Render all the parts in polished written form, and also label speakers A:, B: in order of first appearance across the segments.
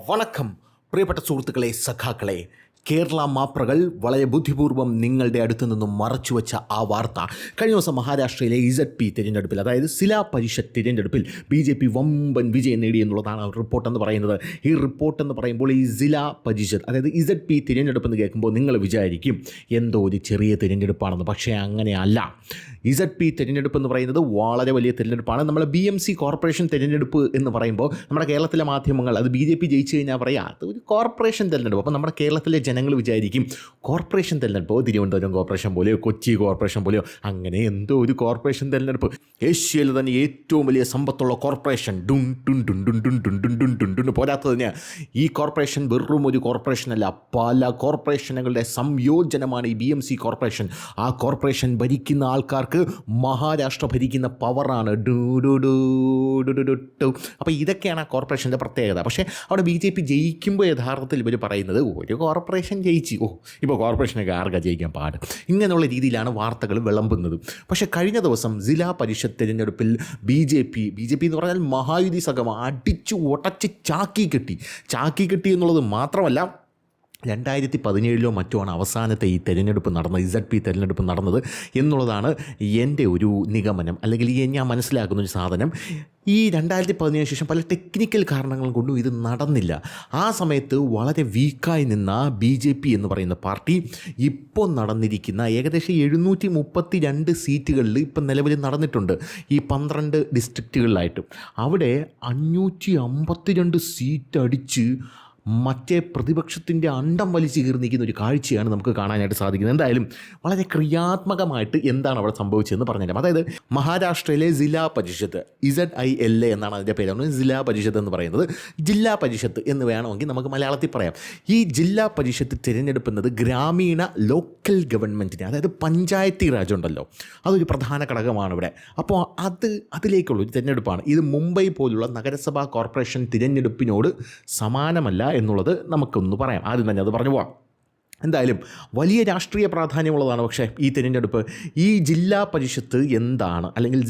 A: വണക്കം പ്രിയപ്പെട്ട സുഹൃത്തുക്കളെ, സഖാക്കളെ. കേരള മാപ്രകൾ വളരെ ബുദ്ധിപൂർവ്വം നിങ്ങളുടെ അടുത്തു നിന്നും മറച്ചുവെച്ച ആ വാർത്ത കഴിഞ്ഞ ദിവസം മഹാരാഷ്ട്രയിലെ ZP തിരഞ്ഞെടുപ്പിൽ, അതായത് സിലാ പരിഷത്ത് തിരഞ്ഞെടുപ്പിൽ BJP വമ്പൻ വിജയം നേടി എന്നുള്ളതാണ് റിപ്പോർട്ടെന്ന് പറയുന്നത്. ഈ റിപ്പോർട്ടെന്ന് പറയുമ്പോൾ ഈ സിലാ പരിഷത്ത്, അതായത് ZP തിരഞ്ഞെടുപ്പ് എന്ന് കേൾക്കുമ്പോൾ നിങ്ങൾ വിചാരിക്കും എന്തോ ഒരു ചെറിയ തിരഞ്ഞെടുപ്പാണെന്ന്. പക്ഷേ അങ്ങനെയല്ല. ZP തിരഞ്ഞെടുപ്പ് എന്ന് പറയുന്നത് വളരെ വലിയ തിരഞ്ഞെടുപ്പാണ്. നമ്മൾ BMC കോർപ്പറേഷൻ തിരഞ്ഞെടുപ്പ് എന്ന് പറയുമ്പോൾ നമ്മുടെ കേരളത്തിലെ മാധ്യമങ്ങൾ അത് BJP ജയിച്ചു കഴിഞ്ഞാൽ പറയാം അത് ഒരു കോർപ്പറേഷൻ തിരഞ്ഞെടുപ്പ്. അപ്പോൾ നമ്മുടെ കേരളത്തിലെ ജനങ്ങൾ വിചാരിക്കും കോർപ്പറേഷൻ തിരഞ്ഞെടുപ്പോ തിരുവനന്തപുരം കോർപ്പറേഷൻ പോലെയോ കൊച്ചി കോർപ്പറേഷൻ പോലെയോ അങ്ങനെ എന്തോ ഒരു കോർപ്പറേഷൻ തിരഞ്ഞെടുപ്പ്. ഏഷ്യയിൽ തന്നെ ഏറ്റവും വലിയ സമ്പത്തുള്ള കോർപ്പറേഷൻ ഡുൺ ഡുൺ ഡുൺ ഡുൺ ഡുൺ ഡുൺ ഡുൺ ഡുൺ ഡുൺ ഡുൺ പോരാത്തതിന് ഈ കോർപ്പറേഷൻ വെറും ഒരു കോർപ്പറേഷനല്ല, പല കോർപ്പറേഷനുകളുടെ സംയോജനമാണ് ഈ BMC കോർപ്പറേഷൻ. ആ കോർപ്പറേഷൻ ഭരിക്കുന്ന ആൾക്കാർക്ക് മഹാരാഷ്ട്ര ഭരിക്കുന്ന പവറാണ്. അപ്പോൾ ഇതൊക്കെയാണ് ആ കോർപ്പറേഷൻ്റെ പ്രത്യേകത. പക്ഷേ അവിടെ BJP ജയിക്കുമ്പോൾ യഥാർത്ഥത്തിൽ ഇവർ പറയുന്നത് ഒരു കോർപ്പറേഷൻ ജയിച്ചു, ഇപ്പോൾ കോർപ്പറേഷനൊക്കെ ആർക്കാ ജയിക്കാൻ പാട്, ഇങ്ങനെയുള്ള രീതിയിലാണ് വാർത്തകൾ വിളമ്പുന്നത്. പക്ഷേ കഴിഞ്ഞ ദിവസം ജില്ലാ പരിഷത്ത് തിരഞ്ഞെടുപ്പിൽ BJP എന്ന് പറഞ്ഞാൽ മഹായുതി സഖം അടിച്ചു ഉടച്ച് ചാക്കി കെട്ടി എന്നുള്ളത് മാത്രമല്ല 2017 മറ്റോ ആണ് അവസാനത്തെ ഈ തിരഞ്ഞെടുപ്പ് നടന്നത്, ZP തിരഞ്ഞെടുപ്പ് നടന്നത് എന്നുള്ളതാണ് എൻ്റെ ഒരു നിഗമനം. അല്ലെങ്കിൽ ഞാൻ മനസ്സിലാക്കുന്ന ഒരു സാധനം. ഈ 2017 ശേഷം പല ടെക്നിക്കൽ കാരണങ്ങൾ കൊണ്ടും ഇത് നടന്നില്ല. ആ സമയത്ത് വളരെ വീക്കായി നിന്ന BJP എന്ന് പറയുന്ന പാർട്ടി ഇപ്പോൾ നടന്നിരിക്കുന്ന ഏകദേശം 732 സീറ്റുകളിൽ ഇപ്പം നിലവിൽ നടന്നിട്ടുണ്ട്. ഈ 12 ഡിസ്ട്രിക്റ്റുകളിലായിട്ടും അവിടെ 552 സീറ്റ് അടിച്ച് മറ്റേ പ്രതിപക്ഷത്തിൻ്റെ അണ്ടം വലിച്ചു കീർന്നിരിക്കുന്ന ഒരു കാഴ്ചയാണ് നമുക്ക് കാണാനായിട്ട് സാധിക്കുന്നത്. എന്തായാലും വളരെ ക്രിയാത്മകമായിട്ട് എന്താണ് അവിടെ സംഭവിച്ചതെന്ന് പറഞ്ഞുതരാം. അതായത് മഹാരാഷ്ട്രയിലെ ജില്ലാ പരിഷത്ത് ZILA എന്നാണ് അതിൻ്റെ പേരാണ്. ജില്ലാ പരിഷത്ത് എന്ന് പറയുന്നത് ജില്ലാ പരിഷത്ത് എന്ന് വേണമെങ്കിൽ നമുക്ക് മലയാളത്തിൽ പറയാം. ഈ ജില്ലാ പരിഷത്ത് തിരഞ്ഞെടുക്കുന്നത് ഗ്രാമീണ ലോക്കൽ ഗവൺമെൻറ്റിനെ, അതായത് പഞ്ചായത്തി രാജ് ഉണ്ടല്ലോ, അതൊരു പ്രധാന ഘടകമാണ് ഇവിടെ. അപ്പോൾ അതിലേക്കുള്ളൊരു തിരഞ്ഞെടുപ്പാണ്. ഇത് മുംബൈ പോലുള്ള നഗരസഭാ കോർപ്പറേഷൻ തിരഞ്ഞെടുപ്പിനോട് സമാനമല്ല എന്നുള്ളത് നമുക്കൊന്ന് പറയാം. ആദ്യം തന്നെ അത് പറഞ്ഞു പോവാം. എന്തായാലും വലിയ രാഷ്ട്രീയ പ്രാധാന്യമുള്ളതാണ്. പക്ഷേ ഈ തിരഞ്ഞെടുപ്പ്, ഈ ജില്ലാ പരിഷത്ത് എന്താണ്, അല്ലെങ്കിൽ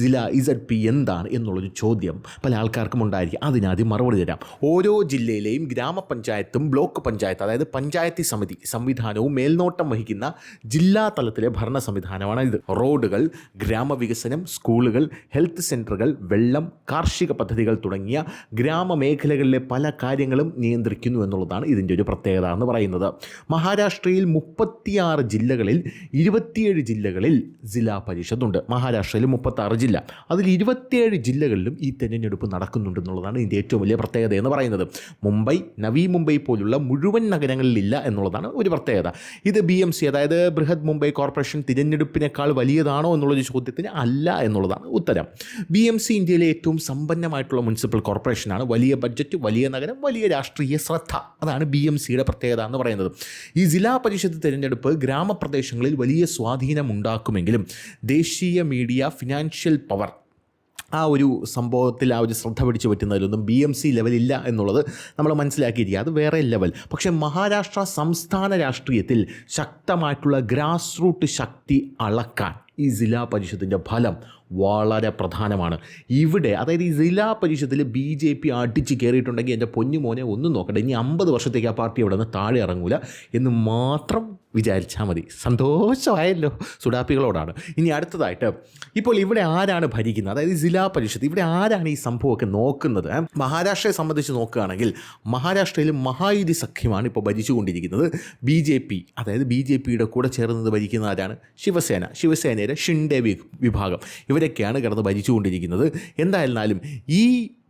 A: ZP എന്താണ് എന്നുള്ളൊരു ചോദ്യം പല ആൾക്കാർക്കും ഉണ്ടായിരിക്കും. അതിനാദ്യം മറുപടി തരാം. ഓരോ ജില്ലയിലെയും ഗ്രാമപഞ്ചായത്തും ബ്ലോക്ക് പഞ്ചായത്ത്, അതായത് പഞ്ചായത്തി സമിതി സംവിധാനവും മേൽനോട്ടം വഹിക്കുന്ന ജില്ലാ തലത്തിലെ ഭരണ സംവിധാനമാണ് ഇത്. റോഡുകൾ, ഗ്രാമവികസനം, സ്കൂളുകൾ, ഹെൽത്ത് സെൻ്ററുകൾ, വെള്ളം, കാർഷിക പദ്ധതികൾ തുടങ്ങിയ ഗ്രാമമേഖലകളിലെ പല കാര്യങ്ങളും നിയന്ത്രിക്കുന്നു എന്നുള്ളതാണ് ഇതിൻ്റെ ഒരു പ്രത്യേകത എന്ന് പറയുന്നത്. മഹാരാഷ്ട്രയിൽ 36 ജില്ലകളിൽ 27 ജില്ലകളിൽ ജില്ലാ പരിഷത്തുണ്ട്. മഹാരാഷ്ട്രയിൽ 36 ജില്ല, അതിൽ 27 ജില്ലകളിലും ഈ തെരഞ്ഞെടുപ്പ് നടക്കുന്നുണ്ടെന്നുള്ളതാണ് ഇതിൻ്റെ ഏറ്റവും വലിയ പ്രത്യേകത എന്ന് പറയുന്നത്. മുംബൈ, നവി മുംബൈ പോലുള്ള മുഴുവൻ നഗരങ്ങളിലില്ല എന്നുള്ളതാണ് ഒരു പ്രത്യേകത. ഇത് BMC, അതായത് ബൃഹത് മുംബൈ കോർപ്പറേഷൻ തിരഞ്ഞെടുപ്പിനേക്കാൾ വലിയതാണോ എന്നുള്ളൊരു ചോദ്യത്തിന് അല്ല എന്നുള്ളതാണ് ഉത്തരം. BMC ഇന്ത്യയിലെ ഏറ്റവും സമ്പന്നമായിട്ടുള്ള മുനിസിപ്പൽ കോർപ്പറേഷനാണ്. വലിയ ബഡ്ജറ്റ്, വലിയ നഗരം, വലിയ രാഷ്ട്രീയ ശ്രദ്ധ, അതാണ് BMCയുടെ പ്രത്യേകത എന്ന് പറയുന്നത്. ഈ ജില്ലാ പരിഷത്ത് തിരഞ്ഞെടുപ്പ് ഗ്രാമപ്രദേശങ്ങളിൽ വലിയ സ്വാധീനമുണ്ടാക്കുമെങ്കിലും ദേശീയ മീഡിയ, ഫിനാൻഷ്യൽ പവർ, ആ ഒരു സംഭവത്തിൽ ആ ഒരു ശ്രദ്ധ പിടിച്ചു പറ്റുന്നതിലൊന്നും BMC ലെവലില്ല എന്നുള്ളത് നമ്മൾ മനസ്സിലാക്കിയിരിക്കുക. അത് വേറെ ലെവൽ. പക്ഷേ മഹാരാഷ്ട്ര സംസ്ഥാന രാഷ്ട്രീയത്തിൽ ശക്തമായിട്ടുള്ള ഗ്രാസ് റൂട്ട് ശക്തി അളക്കാൻ ഈ ജില്ലാ പരിഷത്തിൻ്റെ ഫലം വളരെ പ്രധാനമാണ്. ഇവിടെ, അതായത് ഈ ജില്ലാ പരിഷത്തിൽ BJP അടിച്ച് കയറിയിട്ടുണ്ടെങ്കിൽ എൻ്റെ പൊന്നുമോനെ ഒന്നും നോക്കട്ടെ, ഇനി 50 വർഷത്തേക്ക് ആ പാർട്ടി അവിടെ നിന്ന് താഴെ ഇറങ്ങൂല എന്ന് മാത്രം വിചാരിച്ചാൽ മതി. സന്തോഷമായല്ലോ സുഡാപ്പികളോടാണ്. ഇനി അടുത്തതായിട്ട്, ഇപ്പോൾ ഇവിടെ ആരാണ് ഭരിക്കുന്നത്, അതായത് ജില്ലാ പരിഷത്ത്, ഇവിടെ ആരാണ് ഈ സംഭവമൊക്കെ നോക്കുന്നത്? മഹാരാഷ്ട്രയെ സംബന്ധിച്ച് നോക്കുകയാണെങ്കിൽ മഹാരാഷ്ട്രയിൽ മഹായുതി സഖ്യമാണ് ഇപ്പോൾ ഭരിച്ചുകൊണ്ടിരിക്കുന്നത്. BJP, അതായത് BJPയുടെ കൂടെ ചേർന്നത് ഭരിക്കുന്ന ആരാണ്? ശിവസേനയുടെ ഷിൻഡെ വിഭാഗം, ഇവരൊക്കെയാണ് കിടന്ന് ഭരിച്ചുകൊണ്ടിരിക്കുന്നത്. എന്തായിരുന്നാലും ഈ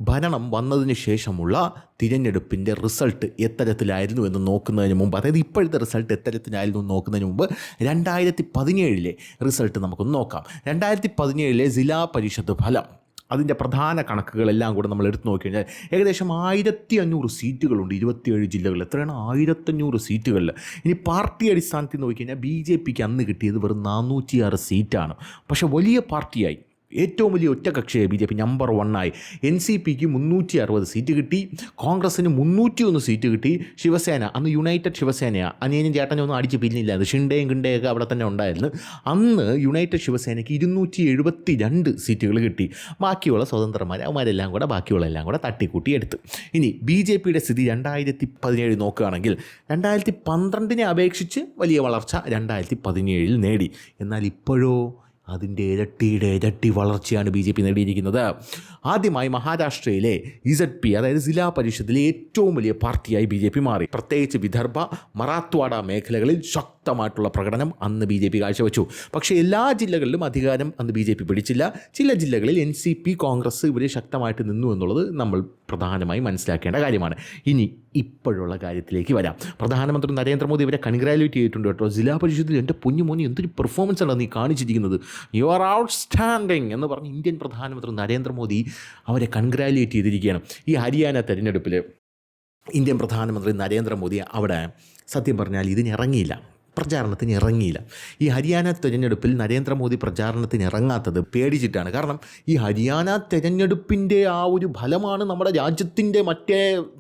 A: ഭരണം വന്നതിന് ശേഷമുള്ള തിരഞ്ഞെടുപ്പിൻ്റെ റിസൾട്ട് എത്തരത്തിലായിരുന്നു എന്ന് നോക്കുന്നതിന് മുമ്പ്, അതായത് ഇപ്പോഴത്തെ റിസൾട്ട് എത്തരത്തിലായിരുന്നു എന്ന് നോക്കുന്നതിന് മുമ്പ് 2017 റിസൾട്ട് നമുക്കൊന്ന് നോക്കാം. 2017 ജില്ലാ പരിഷത്ത് ഫലം, അതിൻ്റെ പ്രധാന കണക്കുകളെല്ലാം കൂടെ നമ്മൾ എടുത്തു നോക്കിക്കഴിഞ്ഞാൽ ഏകദേശം 1500 സീറ്റുകളുണ്ട് 27 ജില്ലകളിൽ. എത്രയാണ്? 1500 സീറ്റുകളിൽ. ഇനി പാർട്ടി അടിസ്ഥാനത്തിൽ നോക്കിക്കഴിഞ്ഞാൽ BJPക്ക് അന്ന് കിട്ടിയത് വെറും 406 സീറ്റാണ്. പക്ഷേ വലിയ പാർട്ടിയായി ഏറ്റവും വലിയ ഒറ്റകക്ഷിയായി ബി ജെ പി നമ്പർ 1 ആയി. NCPക്ക് 360 സീറ്റ് കിട്ടി, കോൺഗ്രസ്സിന് 301 സീറ്റ് കിട്ടി. ശിവസേന, അന്ന് യുണൈറ്റഡ് ശിവസേനയാണ്, അനിയനും ചേട്ടനൊന്നും അടിച്ച് പിരിഞ്ഞില്ല, അത് ഷിൻഡേയും ഗിണ്ടയൊക്കെ അവിടെ തന്നെ ഉണ്ടായിരുന്നു. അന്ന് യുണൈറ്റഡ് ശിവസേനയ്ക്ക് 272 സീറ്റുകൾ കിട്ടി. ബാക്കിയുള്ള സ്വതന്ത്രന്മാർ അവന്മാരെല്ലാം കൂടെ ബാക്കിയുള്ളതെല്ലാം കൂടെ തട്ടിക്കൂട്ടി എടുത്തു. ഇനി ബി ജെ പിയുടെ സ്ഥിതി 2017 നോക്കുകയാണെങ്കിൽ 2012 അപേക്ഷിച്ച് വലിയ വളർച്ച 2017 നേടി. എന്നാൽ ഇപ്പോഴോ അതിൻ്റെ ഇരട്ടി വളർച്ചയാണ് ബി ജെ പി നേടിയിരിക്കുന്നത്. ആദ്യമായി മഹാരാഷ്ട്രയിലെ ZP, അതായത് ജില്ലാ പരിഷത്തിലെ ഏറ്റവും വലിയ പാർട്ടിയായി ബി ജെ പി മാറി. പ്രത്യേകിച്ച് വിദർഭ, മറാത്ത്വാഡ മേഖലകളിൽ ശക്തമായിട്ടുള്ള പ്രകടനം അന്ന് ബി ജെ പി കാഴ്ചവെച്ചു. പക്ഷേ എല്ലാ ജില്ലകളിലും അധികാരം അന്ന് ബി ജെ പി പിടിച്ചില്ല. ചില ജില്ലകളിൽ NCP, കോൺഗ്രസ് ഇവർ ശക്തമായിട്ട് നിന്നു എന്നുള്ളത് നമ്മൾ പ്രധാനമായി മനസ്സിലാക്കേണ്ട കാര്യമാണ്. ഇനി ഇപ്പോഴുള്ള കാര്യത്തിലേക്ക് വരാം. പ്രധാനമന്ത്രി നരേന്ദ്രമോദി ഇവരെ കൺഗ്രാജുലേറ്റ് ചെയ്തിട്ടുണ്ട് കേട്ടോ. ജില്ലാ പരിഷത്തിൽ എൻ്റെ പൊന്നുമോനി എന്തൊരു പെർഫോമൻസ് ആണ് നീ കാണിച്ചിരിക്കുന്നത്, യു ആർ ഔട്ട്സ്റ്റാൻഡിങ് എന്ന് പറഞ്ഞ് ഇന്ത്യൻ പ്രധാനമന്ത്രി നരേന്ദ്രമോദി അവരെ കൺഗ്രാജുലേറ്റ് ചെയ്തിരിക്കുകയാണ്. ഈ ഹരിയാന തെരഞ്ഞെടുപ്പിൽ ഇന്ത്യൻ പ്രധാനമന്ത്രി നരേന്ദ്രമോദി അവിടെ സത്യം പറഞ്ഞാൽ പ്രചാരണത്തിന് ഇറങ്ങിയില്ല. ഈ ഹരിയാന തെരഞ്ഞെടുപ്പിൽ നരേന്ദ്രമോദി പ്രചാരണത്തിന് ഇറങ്ങാത്തത് പേടിച്ചിട്ടാണ്. കാരണം ഈ ഹരിയാന തെരഞ്ഞെടുപ്പിൻ്റെ ആ ഒരു ഫലമാണ് നമ്മുടെ രാജ്യത്തിൻ്റെ മറ്റേ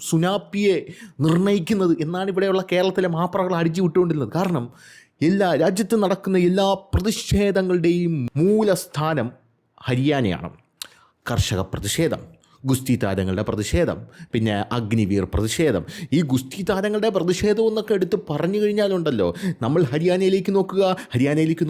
A: സുനാപ്പിയെ നിർണ്ണയിക്കുന്നത് എന്നാണ് ഇവിടെയുള്ള കേരളത്തിലെ മാപ്രകൾ അടിച്ചു വിട്ടുകൊണ്ടിരുന്നത്. കാരണം രാജ്യത്ത് നടക്കുന്ന എല്ലാ പ്രതിഷേധങ്ങളുടെയും മൂലസ്ഥാനം ഹരിയാനയാണ്. കർഷക പ്രതിഷേധം, ഗുസ്തി താരങ്ങളുടെ പ്രതിഷേധം, പിന്നെ അഗ്നിവീർ പ്രതിഷേധം. ഈ ഗുസ്തി താരങ്ങളുടെ പ്രതിഷേധം എന്നൊക്കെ എടുത്ത് പറഞ്ഞു കഴിഞ്ഞാലുണ്ടല്ലോ, നമ്മൾ ഹരിയാനയിലേക്ക്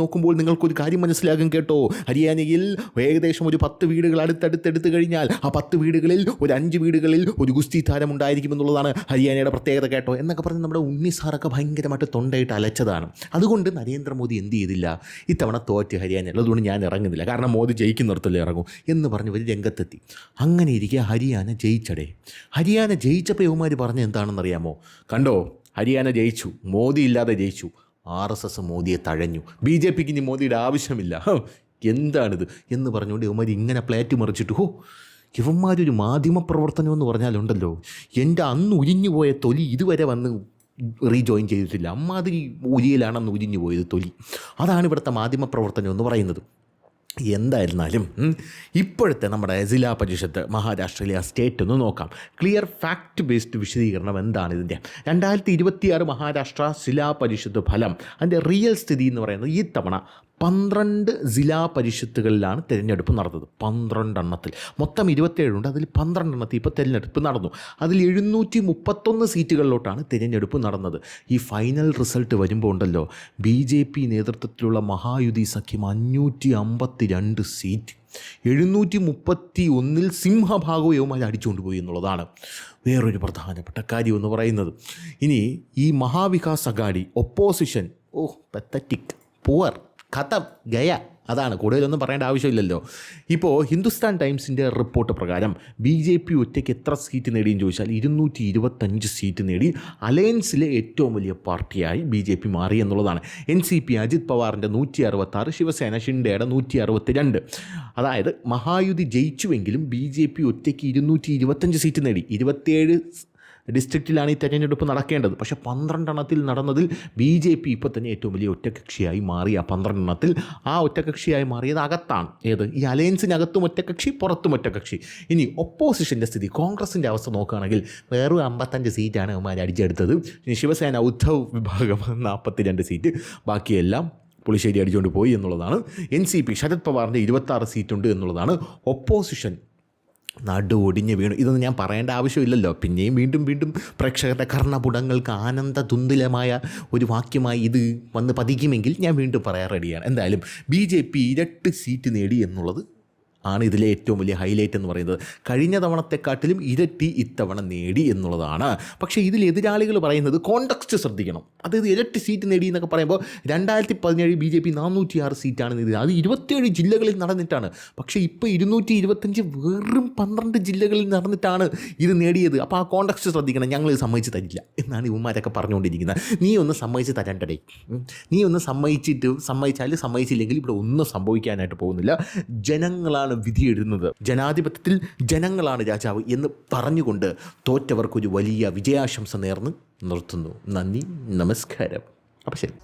A: നോക്കുമ്പോൾ നിങ്ങൾക്കൊരു കാര്യം മനസ്സിലാകും കേട്ടോ. ഹരിയാനയിൽ ഏകദേശം ഒരു 10 വീടുകൾ അടുത്തടുത്തെടുത്ത് കഴിഞ്ഞാൽ ആ 10 വീടുകളിൽ ഒരു 5 വീടുകളിൽ ഒരു ഗുസ്തി താരം ഉണ്ടായിരിക്കുമെന്നുള്ളതാണ് ഹരിയാനയുടെ പ്രത്യേകത കേട്ടോ എന്നൊക്കെ പറഞ്ഞ് നമ്മുടെ ഉണ്ണിസാറൊക്കെ ഭയങ്കരമായിട്ട് തൊണ്ടയിട്ട് അലച്ചതാണ്. അതുകൊണ്ട് നരേന്ദ്രമോദി എന്ത് ചെയ്തില്ല, ഇത്തവണ തോറ്റ് ഹരിയാനയിൽ, അതുകൊണ്ട് ഞാൻ ഇറങ്ങുന്നില്ല, കാരണം മോദി ജയിക്കുന്നിടത്തല്ലേ ഇറങ്ങും എന്ന് പറഞ്ഞ് ഇവർ രംഗത്തെത്തി. അങ്ങനെ ഹരിയാന ജയിച്ചടേ. ഹരിയാന ജയിച്ചപ്പോൾ യുവമാർ പറഞ്ഞ എന്താണെന്നറിയാമോ? കണ്ടോ, ഹരിയാന ജയിച്ചു, മോദി ഇല്ലാതെ ജയിച്ചു, RSS മോദിയെ തഴഞ്ഞു, BJPക്ക് ഇനി മോദിയുടെ ആവശ്യമില്ല, എന്താണിത് എന്ന് പറഞ്ഞുകൊണ്ട് യുവമാർ ഇങ്ങനെ പ്ലേറ്റ് മറിച്ചിട്ട് ഇവന്മാരൊരു മാധ്യമപ്രവർത്തനം എന്ന് പറഞ്ഞാലുണ്ടല്ലോ, എൻ്റെ അന്ന് ഉരിഞ്ഞു പോയ തൊലി ഇതുവരെ വന്ന് റീജോയിൻ ചെയ്തിട്ടില്ല. അമ്മാതിരി ഉരിയിലാണെന്ന് ഉരിഞ്ഞു പോയത് തൊലി. അതാണ് ഇവിടുത്തെ മാധ്യമപ്രവർത്തനം എന്ന് പറയുന്നത്. എന്തായിരുന്നാലും ഇപ്പോഴത്തെ നമ്മുടെ ജില്ലാ പരിഷത്ത് മഹാരാഷ്ട്രയിലെ ആ സ്റ്റേറ്റ് ഒന്ന് നോക്കാം. ക്ലിയർ ഫാക്ട് ബേസ്ഡ് വിശദീകരണം എന്താണ് ഇതിൻ്റെ? 2026 മഹാരാഷ്ട്ര ജില്ലാ പരിഷത്ത് ഫലം, അതിൻ്റെ റിയൽ സ്ഥിതി എന്ന് പറയുന്നത് ഈ തവണ 12 ജില്ലാ പരിഷത്തുകളിലാണ് തിരഞ്ഞെടുപ്പ് നടന്നത്. 12 എണ്ണത്തിൽ മൊത്തം 27 ഉണ്ട്. അതിൽ 12 എണ്ണത്തിൽ ഇപ്പോൾ തിരഞ്ഞെടുപ്പ് നടന്നു. അതിൽ 731 സീറ്റുകളിലോട്ടാണ് തിരഞ്ഞെടുപ്പ് നടന്നത്. ഈ ഫൈനൽ റിസൾട്ട് വരുമ്പോൾ ഉണ്ടല്ലോ, BJP നേതൃത്വത്തിലുള്ള മഹായുതി സഖ്യം 552 സീറ്റ്, 731 സിംഹഭാഗവുമായി അടിച്ചുകൊണ്ട് പോയി എന്നുള്ളതാണ് വേറൊരു പ്രധാനപ്പെട്ട കാര്യം എന്ന് പറയുന്നത്. ഇനി ഈ Mahavikas Aghadi opposition, pathetic, poor, ഖത്തം, ഗയ, അതാണ്, കൂടുതലൊന്നും പറയേണ്ട ആവശ്യമില്ലല്ലോ. ഇപ്പോൾ ഹിന്ദുസ്ഥാൻ ടൈംസിൻ്റെ റിപ്പോർട്ട് പ്രകാരം BJP ഒറ്റയ്ക്ക് എത്ര സീറ്റ് നേടിയെന്ന് ചോദിച്ചാൽ 225 സീറ്റ് നേടി അലയൻസിലെ ഏറ്റവും വലിയ പാർട്ടിയായി BJP മാറി എന്നുള്ളതാണ്. NCP അജിത് പവാറിൻ്റെ 166, ശിവസേന ഷിൻഡെയുടെ 162. അതായത് മഹായുതി ജയിച്ചുവെങ്കിലും BJP ഒറ്റയ്ക്ക് 225 സീറ്റ് നേടി. 27 ഡിസ്ട്രിക്റ്റിലാണ് ഈ തെരഞ്ഞെടുപ്പ് നടക്കേണ്ടത്. പക്ഷേ 12 എണ്ണത്തിൽ നടന്നതിൽ BJP ഇപ്പോൾ തന്നെ ഏറ്റവും വലിയ ഒറ്റകക്ഷിയായി മാറി. ആ 12 എണ്ണത്തിൽ ആ ഒറ്റകക്ഷിയായി മാറിയത് അകത്താണ്. ഈ അലയൻസിനകത്തും ഒറ്റകക്ഷി, പുറത്തും ഒറ്റകക്ഷി. ഇനി ഒപ്പോസിഷൻ്റെ സ്ഥിതി, കോൺഗ്രസിൻ്റെ അവസ്ഥ നോക്കുകയാണെങ്കിൽ വെറും 55 സീറ്റാണ് അവന്മാർ അടിച്ചെടുത്തത്. ഇനി ശിവസേന ഉദ്ധവ് വിഭാഗം 42 സീറ്റ്, ബാക്കിയെല്ലാം പുളിശ്ശേരി അടിച്ചുകൊണ്ട് പോയി എന്നുള്ളതാണ്. NCP ശരത് പവാറിൻ്റെ 26 സീറ്റുണ്ട് എന്നുള്ളതാണ്. ഒപ്പോസിഷൻ നടു ഒടിഞ്ഞ് വീണു. ഇതൊന്നും ഞാൻ പറയേണ്ട ആവശ്യമില്ലല്ലോ. പിന്നെയും വീണ്ടും പ്രേക്ഷകരുടെ കർണപുടങ്ങൾക്ക് ആനന്ദതുന്ദലമായ ഒരു വാക്യമായി ഇത് വന്ന് പതിക്കുമെങ്കിൽ ഞാൻ വീണ്ടും പറയാൻ റെഡിയാണ്. എന്തായാലും BJP 2 സീറ്റ് നേടി എന്നുള്ളത് ആണ് ഇതിലെ ഏറ്റവും വലിയ ഹൈലൈറ്റ് എന്ന് പറയുന്നത്. കഴിഞ്ഞ തവണത്തെക്കാട്ടിലും ഇരട്ടി ഇത്തവണ നേടി എന്നുള്ളതാണ്. പക്ഷേ ഇതിൽ എതിരാളികൾ പറയുന്നത് കോണ്ടക്സ്റ്റ് ശ്രദ്ധിക്കണം. അതായത് ഇരട്ടി സീറ്റ് നേടി എന്നൊക്കെ പറയുമ്പോൾ 2017 BJP 406 സീറ്റാണ് നേടിയത്. അത് 27 ജില്ലകളിൽ നടന്നിട്ടാണ്. പക്ഷേ ഇപ്പോൾ 225 വെറും 12 ജില്ലകളിൽ നടന്നിട്ടാണ് ഇത് നേടിയത്. അപ്പോൾ ആ കോണ്ടക്സ്റ്റ് ശ്രദ്ധിക്കണം. ഞങ്ങൾ സമ്മതിച്ച് തരില്ല എന്നാണ് ഇവന്മാരൊക്കെ പറഞ്ഞുകൊണ്ടിരിക്കുന്നത്. നീ ഒന്ന് സമ്മതിച്ച് തരണ്ടേ, നീ ഒന്ന് സമ്മതിച്ചാൽ സമ്മതിച്ചില്ലെങ്കിൽ ഇവിടെ ഒന്നും സംഭവിക്കാനായിട്ട് പോകുന്നില്ല. ജനങ്ങളാണ് വിധി എഴുതുന്നത്. ജനാധിപത്യത്തിൽ ജനങ്ങളാണ് രാജാവ് എന്ന് പറഞ്ഞുകൊണ്ട് തോറ്റവർക്കൊരു വലിയ വിജയാശംസ നേർന്ന് നിർത്തുന്നു. നന്ദി, നമസ്കാരം. അപ്പം ശരി.